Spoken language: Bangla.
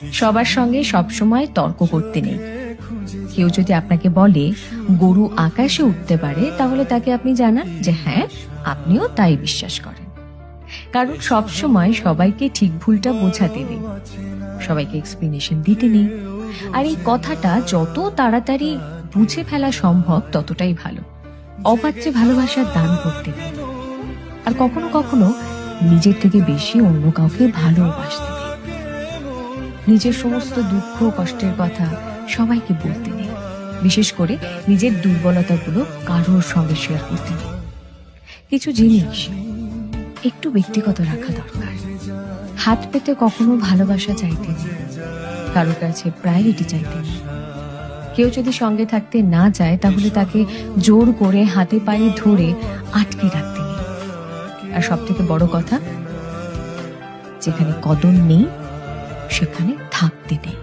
সবার সঙ্গে সবসময় তর্ক করতে নেই। কেউ যদি আপনাকে বলে গরু আকাশে উঠতে পারে, তাহলে তাকে আপনি জানান যে হ্যাঁ, আপনিও তাই বিশ্বাস করেন। কারণ সবসময় সবাইকে ঠিক ভুলটা বোঝাতে নেই, সবাইকে এক্সপ্লেনেশন দিতে নেই। আর এই কথাটা যত তাড়াতাড়ি বুঝে ফেলা সম্ভব ততটাই ভালো। অপাত্রে ভালোবাসার দান করতে নেই। আর কখনো কখনো নিজের থেকে বেশি অন্য কাউকে ভালোবাসতে নেই। নিজের সমস্ত দুঃখ কষ্টের কথা সবাইকে বলতে নেই। বিশেষ করে নিজের দুর্বলতাগুলো কারোর সঙ্গে শেয়ার করতে নেই। কিছু জিনিস একটু ব্যক্তিগত রাখা দরকার। হাত পেতে কখনো ভালোবাসা চাইতে নেই, কারোর কাছে প্রায়োরিটি চাইতে নেই। কেউ যদি সঙ্গে থাকতে না চায়, তাহলে তাকে জোর করে হাতে পায়ে ধরে আটকে রাখতে নেই। আর সব থেকে বড় কথা, যেখানে কদর নেই সেখানে থাকতে নেই।